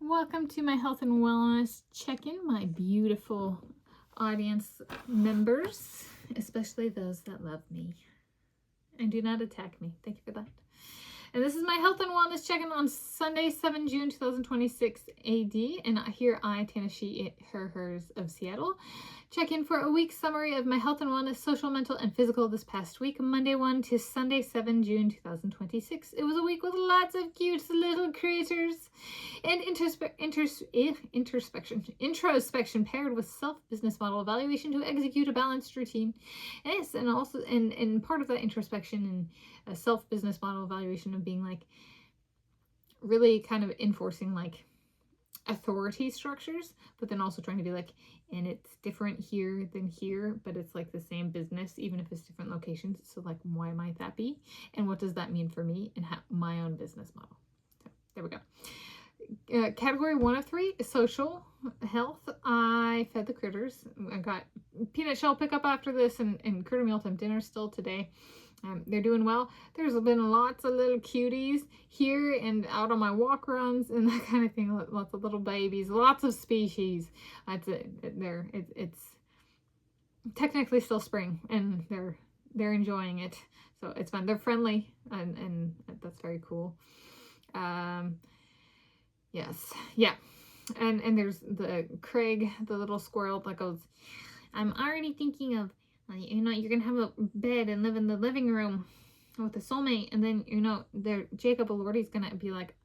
Welcome to my health and wellness check-in, my beautiful audience members, especially those that love me and do not attack me. Thank you for that. And this is my health and wellness check-in on Sunday, 7 June 2026 AD. And here I, Tanis, she, it, her, hers of Seattle, check in for a week summary of my health and wellness, social, mental, and physical this past week, Monday 1 to Sunday 7 June 2026. It was a week with lots of cute little creatures and introspection paired with self-business model evaluation to execute a balanced routine. Yes, and also and part of that introspection and a self-business model evaluation of being like really kind of enforcing like authority structures, but then also trying to be like, and it's different here than here, but it's like the same business, even if it's different locations. So like, why might that be? And what does that mean for me and my own business model? So there we go. Category 1 of 3 is social health. I fed the critters. I got peanut shell pickup after this and critter mealtime dinner still today. They're doing well. There's been lots of little cuties here and out on my walk runs and that kind of thing. Lots of little babies, lots of species. It's technically still spring and they're enjoying it. So it's fun. They're friendly and that's very cool. Yes. Yeah. And there's the Craig, the little squirrel that goes, I'm already thinking of, you're going to have a bed and live in the living room with a soulmate. And then, Jacob Elordi's going to be like,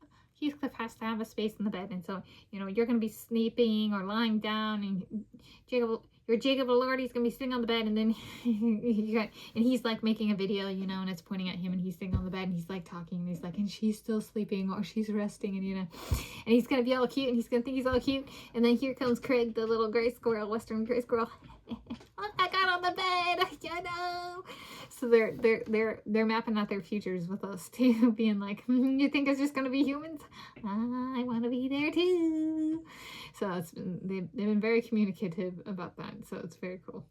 Heathcliff has to have a space in the bed. And so, you're going to be sleeping or lying down and Jacob Elordi's going to be sitting on the bed. And then he's like making a video, and it's pointing at him and he's sitting on the bed and he's like talking and he's like, and she's still sleeping or she's resting and, and he's going to be all cute and he's going to think he's all cute. And then here comes Craig, the little gray squirrel, Western gray squirrel. I got on the bed, I know. So they're mapping out their futures with us too, being like, you think it's just gonna be humans? I want to be there too. So they've been very communicative about that. So it's very cool.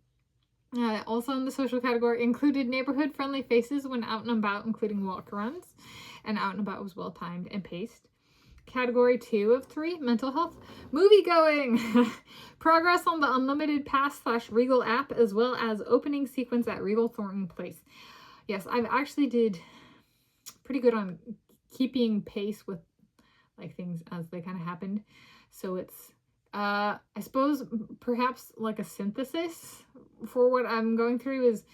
Also in the social category included neighborhood friendly faces when out and about, including walk runs, and out and about was well timed and paced. Category 2 of 3, mental health, movie going. Progress on the Unlimited Pass / Regal app, as well as opening sequence at Regal Thornton Place. Yes, I've actually did pretty good on keeping pace with like things as they kind of happened. So it's, I suppose perhaps like a synthesis for what I'm going through is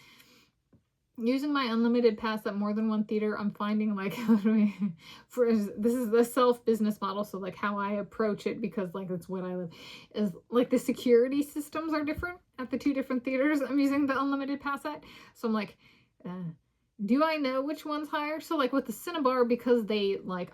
using my unlimited pass at more than one theater. I'm finding like, this is the self-business model. So like how I approach it, because like it's what I live, is like the security systems are different at the 2 different theaters I'm using the unlimited pass at. So I'm like, do I know which one's higher? So like with the Cinnabar, because they like,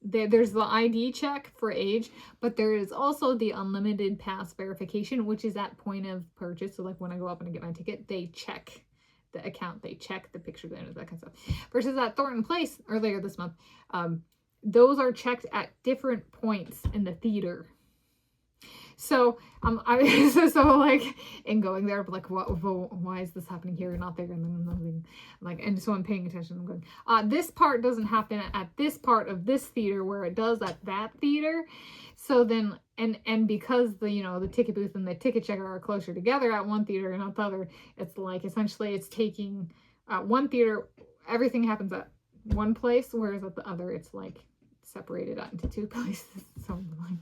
there's the ID check for age, but there is also the unlimited pass verification, which is at point of purchase. So like when I go up and I get my ticket, they check the account, they check the picture, that kind of stuff. Versus at Thornton Place earlier this month, those are checked at different points in the theater. So so like in going there, like why is this happening here and not there? And then like, and so I'm paying attention. I'm going, this part doesn't happen at this part of this theater where it does at that theater. So then, and because the ticket booth and the ticket checker are closer together at one theater and not the other, it's like essentially it's taking one theater, everything happens at one place, whereas at the other it's like separated out into 2 places. So like,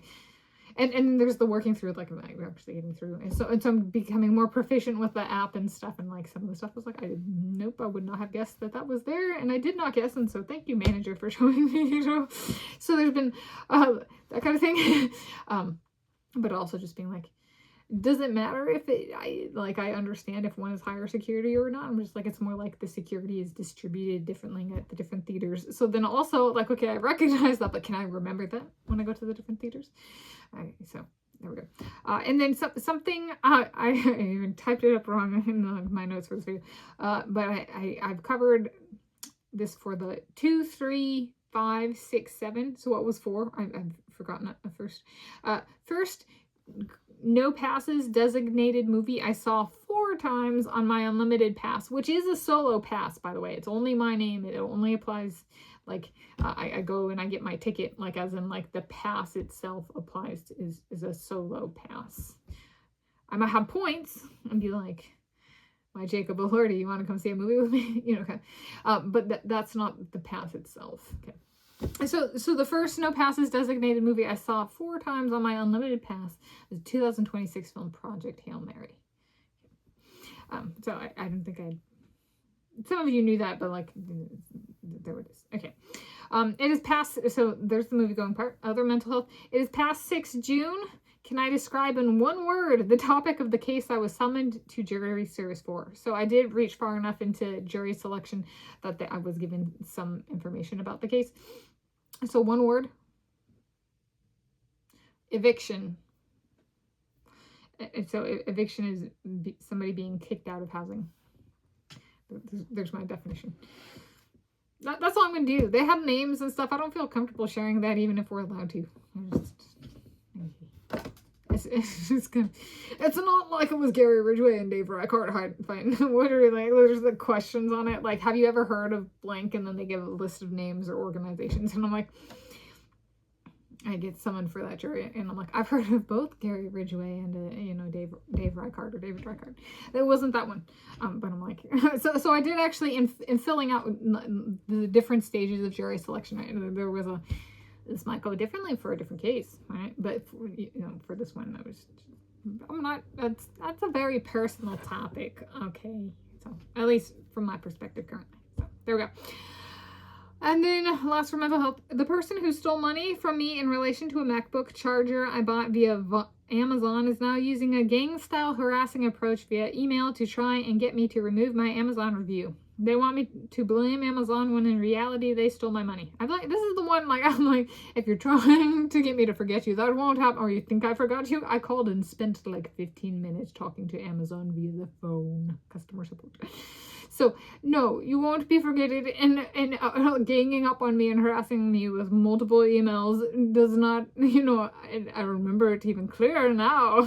and there's the working through, like I'm actually getting through, and so I'm becoming more proficient with the app and stuff, and like some of the stuff was like, I would not have guessed that was there, and I did not guess, and so thank you, manager, for showing me. So there's been that kind of thing, but also just being like, does it matter if I understand if one is higher security or not? I'm just like, it's more like the security is distributed differently at the different theaters. So then also like, okay, I recognize that, but can I remember that when I go to the different theaters? Okay, so there we go. And then something, I even typed it up wrong in my notes for this video, but I've covered this for the 2, 3, 5, 6, 7. So what was 4? I've forgotten at first. First, no passes designated movie I saw 4 times on my unlimited pass, which is a solo pass, by the way. It's only my name. It only applies like I go and I get my ticket, like as in like the pass itself applies to, is a solo pass. I might have points and be like, my Jacob O'Lordy, you want to come see a movie with me? You know, okay. But that's not the pass itself. Okay. So the first no passes designated movie I saw 4 times on my unlimited pass was 2026 film Project Hail Mary. So I don't think some of you knew that, but like, there it is. Okay. It is past, so there's the movie going part, other mental health. It is past 6 June. Can I describe in one word the topic of the case I was summoned to jury service for? So I did reach far enough into jury selection that I was given some information about the case. So one word, eviction. So eviction is somebody being kicked out of housing. There's my definition. That's all I'm going to do. They have names and stuff. I don't feel comfortable sharing that even if we're allowed to. It's not like it was Gary Ridgway and Dave Reichardt fighting. Literally, there's the questions on it. Like, have you ever heard of blank? And then they give a list of names or organizations. And I'm like, I get summoned for that jury. And I'm like, I've heard of both Gary Ridgway and, Dave Reichardt or David Reichardt. It wasn't that one. But I'm like, so I did actually, in filling out the different stages of jury selection, right, there was this might go differently for a different case, right? But for this one, that's a very personal topic, okay? So at least from my perspective currently. So there we go. And then last for mental health, the person who stole money from me in relation to a MacBook charger I bought via Amazon is now using a gang-style harassing approach via email to try and get me to remove my Amazon review. They want me to blame Amazon when in reality they stole my money. I'm like, this is the one, like, I'm like, if you're trying to get me to forget you, that won't happen, or you think I forgot you. I called and spent like 15 minutes talking to Amazon via the phone, customer support. So, no, you won't be forgetted, and ganging up on me and harassing me with multiple emails does not, I remember it even clearer now.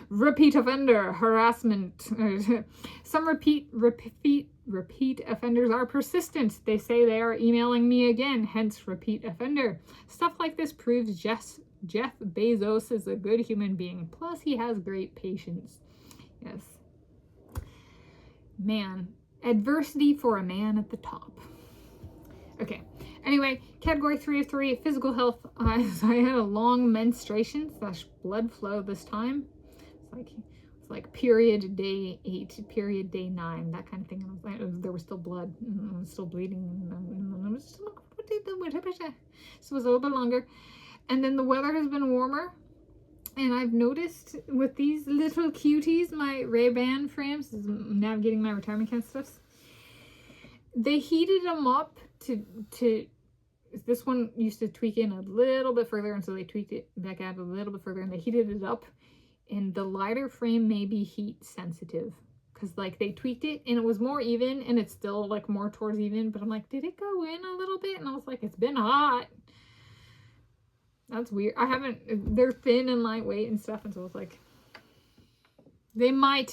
Repeat offender, harassment. Some repeat offenders are persistent. They say they are emailing me again, hence repeat offender. Stuff like this proves Jeff Bezos is a good human being. Plus, he has great patience. Yes. Man. Adversity for a man at the top. Okay. Anyway, category 3 of 3, physical health. I had a long menstruation / blood flow this time. It's like period day 8, period day 9, that kind of thing. There was still blood. I was still bleeding. So it was a little bit longer. And then the weather has been warmer. And I've noticed with these little cuties, my Ray-Ban frames, navigating my retirement kind of stuff, they heated them up to this one used to tweak in a little bit further, and so they tweaked it back out a little bit further, and they heated it up. And the lighter frame may be heat sensitive, because like they tweaked it and it was more even, and it's still like more towards even, but I'm like, did it go in a little bit? And I was like, it's been hot. That's weird. They're thin and lightweight and stuff, and so it's like, they may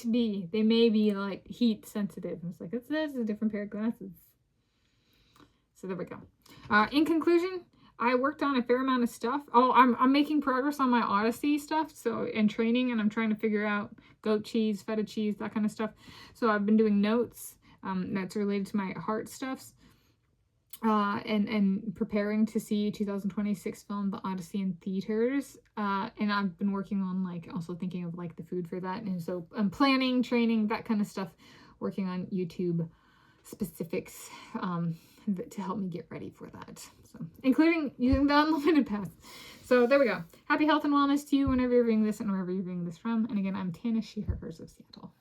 be like heat sensitive. And it's like, that's a different pair of glasses. So there we go. In conclusion, I worked on a fair amount of stuff. Oh, I'm making progress on my Odyssey stuff, so in training, and I'm trying to figure out goat cheese, feta cheese, that kind of stuff. So I've been doing notes that's related to my heart stuffs. And preparing to see 2026 film The Odyssey in theaters, and I've been working on like also thinking of like the food for that, and so I'm planning, training, that kind of stuff, working on YouTube specifics to help me get ready for that, so including using the unlimited pass. So there we go. Happy health and wellness to you whenever you're viewing this and wherever you're viewing this from. And again, I'm Tanis, She, Her, Hers of Seattle.